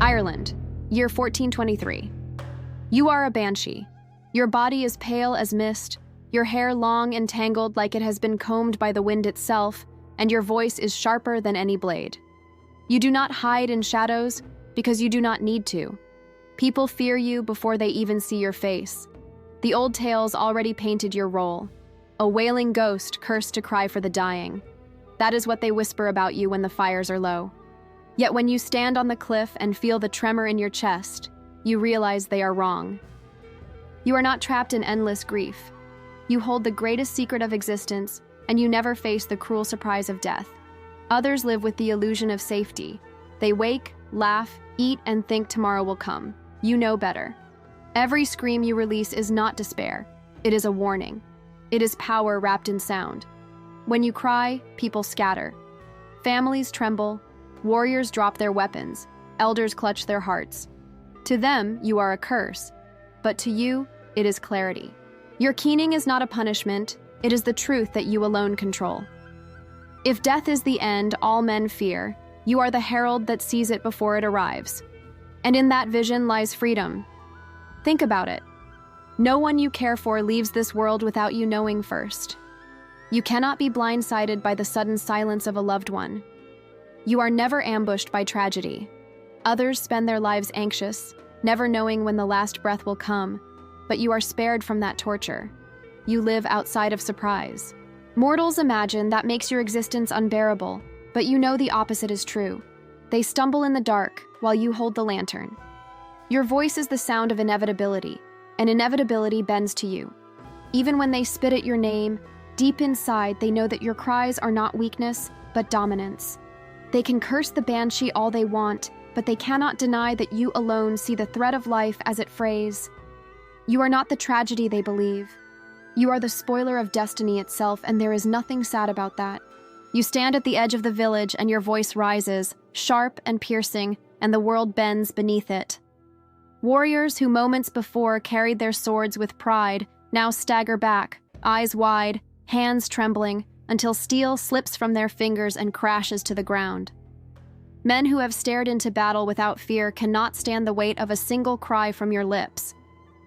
Ireland, year 1423. You are a banshee. Your body is pale as mist, your hair long and tangled like it has been combed by the wind itself, and your voice is sharper than any blade. You do not hide in shadows because you do not need to. People fear you before they even see your face. The old tales already painted your role. A wailing ghost cursed to cry for the dying. That is what they whisper about you when the fires are low. Yet when you stand on the cliff and feel the tremor in your chest, you realize they are wrong. You are not trapped in endless grief. You hold the greatest secret of existence, and you never face the cruel surprise of death. Others live with the illusion of safety. They wake, laugh, eat, and think tomorrow will come. You know better. Every scream you release is not despair. It is a warning. It is power wrapped in sound. When you cry, people scatter. Families tremble. Warriors drop their weapons. Elders clutch their hearts. To them, you are a curse. But to you, it is clarity. Your keening is not a punishment. It is the truth that you alone control. If death is the end all men fear, you are the herald that sees it before it arrives. And in that vision lies freedom. Think about it. No one you care for leaves this world without you knowing first. You cannot be blindsided by the sudden silence of a loved one. You are never ambushed by tragedy. Others spend their lives anxious, never knowing when the last breath will come, but you are spared from that torture. You live outside of surprise. Mortals imagine that makes your existence unbearable, but you know the opposite is true. They stumble in the dark while you hold the lantern. Your voice is the sound of inevitability, and inevitability bends to you. Even when they spit at your name, deep inside they know that your cries are not weakness, but dominance. They can curse the banshee all they want, but they cannot deny that you alone see the thread of life as it frays. You are not the tragedy they believe. You are the spoiler of destiny itself, and there is nothing sad about that. You stand at the edge of the village and your voice rises, sharp and piercing, and the world bends beneath it. Warriors who moments before carried their swords with pride now stagger back, eyes wide, hands trembling, until steel slips from their fingers and crashes to the ground. Men who have stared into battle without fear cannot stand the weight of a single cry from your lips.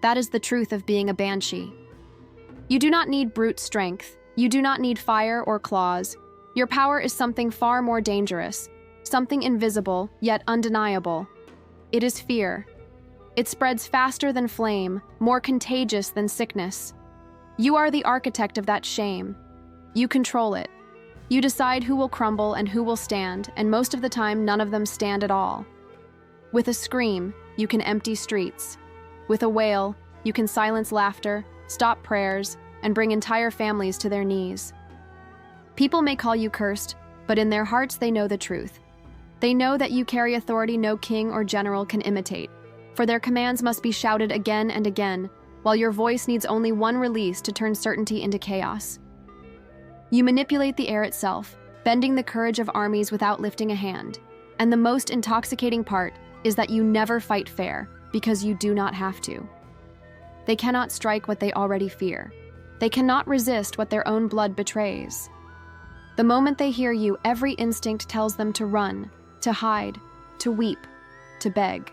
That is the truth of being a banshee. You do not need brute strength. You do not need fire or claws. Your power is something far more dangerous, something invisible yet undeniable. It is fear. It spreads faster than flame, more contagious than sickness. You are the architect of that shame. You control it. You decide who will crumble and who will stand, and most of the time none of them stand at all. With a scream, you can empty streets. With a wail, you can silence laughter, stop prayers, and bring entire families to their knees. People may call you cursed, but in their hearts they know the truth. They know that you carry authority no king or general can imitate, for their commands must be shouted again and again, while your voice needs only one release to turn certainty into chaos. You manipulate the air itself, bending the courage of armies without lifting a hand. And the most intoxicating part is that you never fight fair, because you do not have to. They cannot strike what they already fear. They cannot resist what their own blood betrays. The moment they hear you, every instinct tells them to run, to hide, to weep, to beg.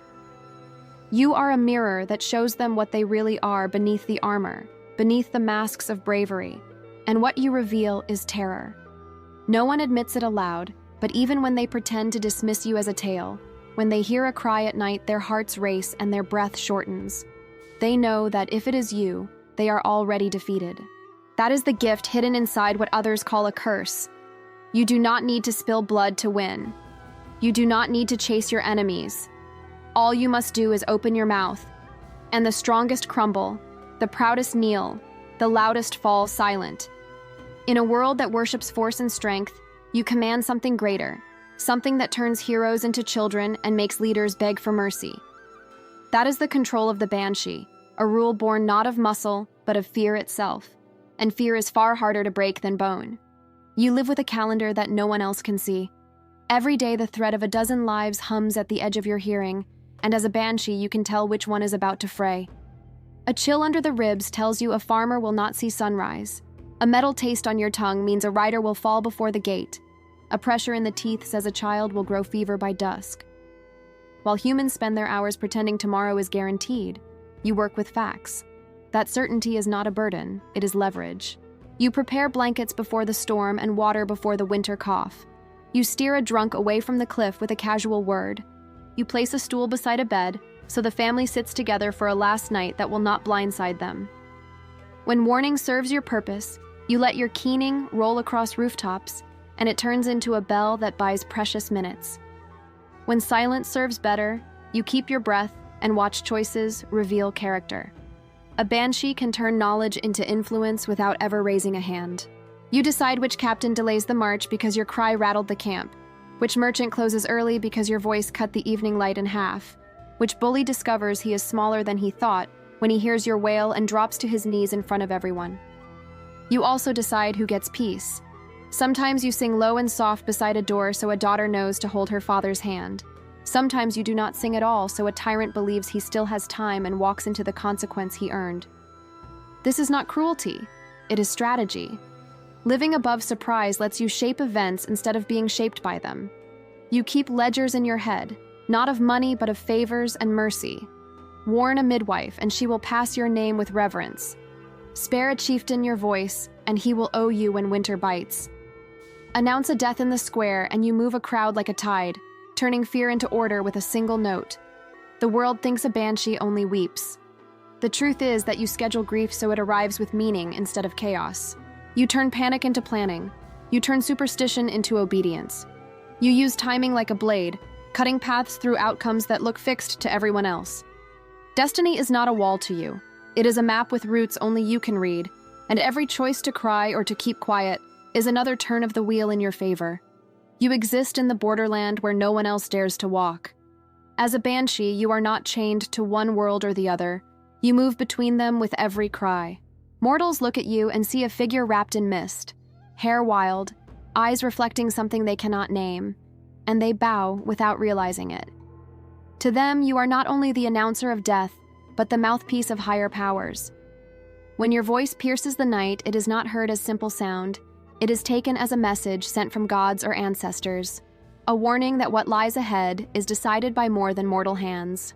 You are a mirror that shows them what they really are beneath the armor, beneath the masks of bravery, and what you reveal is terror. No one admits it aloud, but even when they pretend to dismiss you as a tale, when they hear a cry at night, their hearts race and their breath shortens. They know that if it is you, they are already defeated. That is the gift hidden inside what others call a curse. You do not need to spill blood to win. You do not need to chase your enemies. All you must do is open your mouth, and the strongest crumble, the proudest kneel, the loudest fall silent. In a world that worships force and strength, you command something greater, something that turns heroes into children and makes leaders beg for mercy. That is the control of the Banshee, a rule born not of muscle, but of fear itself. And fear is far harder to break than bone. You live with a calendar that no one else can see. Every day the thread of a dozen lives hums at the edge of your hearing, and as a Banshee you can tell which one is about to fray. A chill under the ribs tells you a farmer will not see sunrise. A metal taste on your tongue means a rider will fall before the gate. A pressure in the teeth says a child will grow fever by dusk. While humans spend their hours pretending tomorrow is guaranteed, you work with facts. That certainty is not a burden, it is leverage. You prepare blankets before the storm and water before the winter cough. You steer a drunk away from the cliff with a casual word. You place a stool beside a bed so the family sits together for a last night that will not blindside them. When warning serves your purpose, you let your keening roll across rooftops, and it turns into a bell that buys precious minutes. When silence serves better, you keep your breath and watch choices reveal character. A banshee can turn knowledge into influence without ever raising a hand. You decide which captain delays the march because your cry rattled the camp, which merchant closes early because your voice cut the evening light in half, which bully discovers he is smaller than he thought when he hears your wail and drops to his knees in front of everyone. You also decide who gets peace. Sometimes you sing low and soft beside a door so a daughter knows to hold her father's hand. Sometimes you do not sing at all so a tyrant believes he still has time and walks into the consequence he earned. This is not cruelty, it is strategy. Living above surprise lets you shape events instead of being shaped by them. You keep ledgers in your head, not of money but of favors and mercy. Warn a midwife and she will pass your name with reverence. Spare a chieftain your voice and he will owe you when winter bites. Announce a death in the square and you move a crowd like a tide, turning fear into order with a single note. The world thinks a banshee only weeps. The truth is that you schedule grief so it arrives with meaning instead of chaos. You turn panic into planning. You turn superstition into obedience. You use timing like a blade, cutting paths through outcomes that look fixed to everyone else. Destiny is not a wall to you. It is a map with routes only you can read, and every choice to cry or to keep quiet is another turn of the wheel in your favor. You exist in the borderland where no one else dares to walk. As a banshee, you are not chained to one world or the other. You move between them with every cry. Mortals look at you and see a figure wrapped in mist, hair wild, eyes reflecting something they cannot name, and they bow without realizing it. To them, you are not only the announcer of death, but the mouthpiece of higher powers. When your voice pierces the night, it is not heard as simple sound. It is taken as a message sent from gods or ancestors, a warning that what lies ahead is decided by more than mortal hands.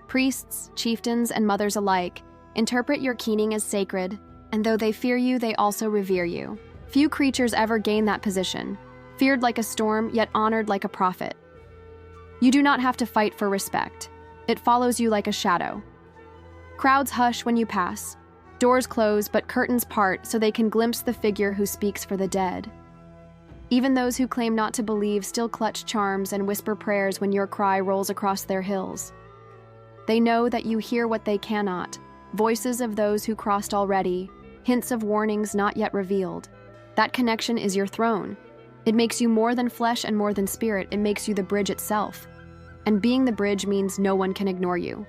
Priests, chieftains, and mothers alike interpret your keening as sacred, and though they fear you, they also revere you. Few creatures ever gain that position, feared like a storm, yet honored like a prophet. You do not have to fight for respect. It follows you like a shadow. Crowds hush when you pass. Doors close, but curtains part so they can glimpse the figure who speaks for the dead. Even those who claim not to believe still clutch charms and whisper prayers when your cry rolls across their hills. They know that you hear what they cannot, voices of those who crossed already, hints of warnings not yet revealed. That connection is your throne. It makes you more than flesh and more than spirit. It makes you the bridge itself. And being the bridge means no one can ignore you.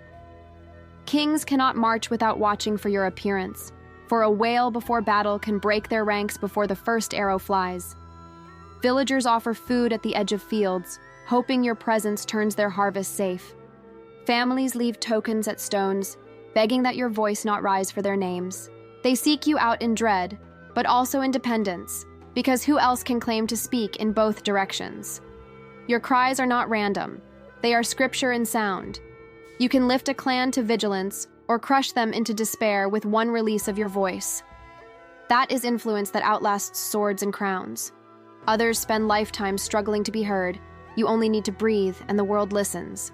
Kings cannot march without watching for your appearance, for a whale before battle can break their ranks before the first arrow flies. Villagers offer food at the edge of fields, hoping your presence turns their harvest safe. Families leave tokens at stones, begging that your voice not rise for their names. They seek you out in dread, but also in dependence, because who else can claim to speak in both directions? Your cries are not random. They are scripture in sound. You can lift a clan to vigilance or crush them into despair with one release of your voice. That is influence that outlasts swords and crowns. Others spend lifetimes struggling to be heard. You only need to breathe and the world listens.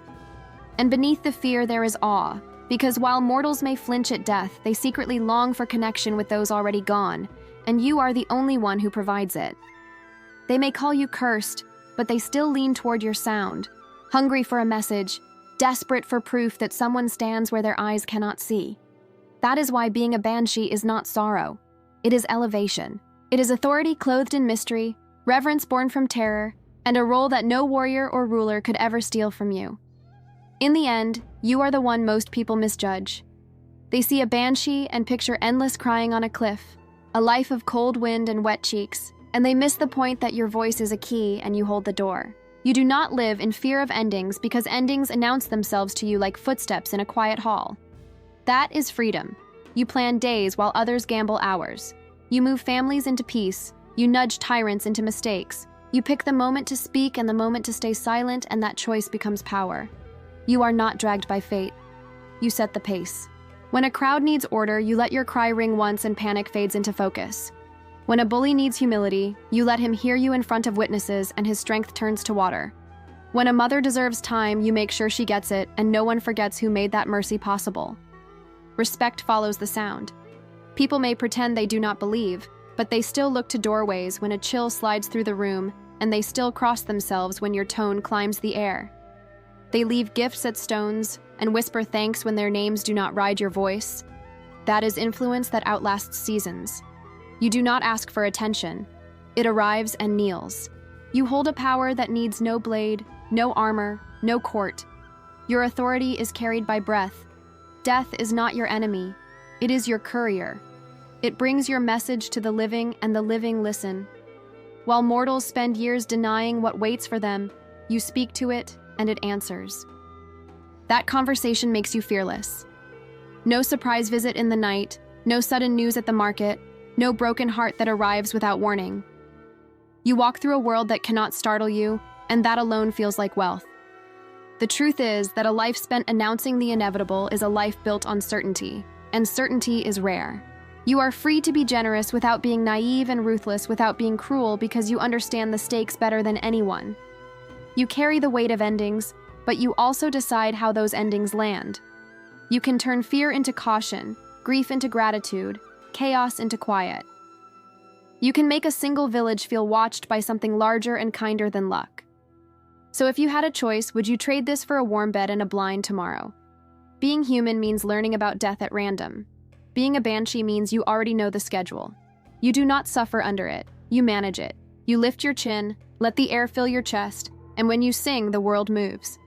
And beneath the fear there is awe, because while mortals may flinch at death, they secretly long for connection with those already gone, and you are the only one who provides it. They may call you cursed, but they still lean toward your sound, hungry for a message, desperate for proof that someone stands where their eyes cannot see. That is why being a banshee is not sorrow. It is elevation. It is authority clothed in mystery, reverence born from terror, and a role that no warrior or ruler could ever steal from you. In the end, you are the one most people misjudge. They see a banshee and picture endless crying on a cliff, a life of cold wind and wet cheeks, and they miss the point that your voice is a key and you hold the door. You do not live in fear of endings because endings announce themselves to you like footsteps in a quiet hall. That is freedom. You plan days while others gamble hours. You move families into peace. You nudge tyrants into mistakes. You pick the moment to speak and the moment to stay silent, and that choice becomes power. You are not dragged by fate. You set the pace. When a crowd needs order, you let your cry ring once and panic fades into focus. When a bully needs humility, you let him hear you in front of witnesses and his strength turns to water. When a mother deserves time, you make sure she gets it and no one forgets who made that mercy possible. Respect follows the sound. People may pretend they do not believe, but they still look to doorways when a chill slides through the room, and they still cross themselves when your tone climbs the air. They leave gifts at stones and whisper thanks when their names do not ride your voice. That is influence that outlasts seasons. You do not ask for attention. It arrives and kneels. You hold a power that needs no blade, no armor, no court. Your authority is carried by breath. Death is not your enemy. It is your courier. It brings your message to the living, and the living listen. While mortals spend years denying what waits for them, you speak to it, and it answers. That conversation makes you fearless. No surprise visit in the night, no sudden news at the market, no broken heart that arrives without warning. You walk through a world that cannot startle you, and that alone feels like wealth. The truth is that a life spent announcing the inevitable is a life built on certainty, and certainty is rare. You are free to be generous without being naive and ruthless without being cruel because you understand the stakes better than anyone. You carry the weight of endings, but you also decide how those endings land. You can turn fear into caution, grief into gratitude, chaos into quiet. You can make a single village feel watched by something larger and kinder than luck. So if you had a choice, would you trade this for a warm bed and a blind tomorrow? Being human means learning about death at random. Being a banshee means you already know the schedule. You do not suffer under it, you manage it. You lift your chin, let the air fill your chest, and when you sing, the world moves.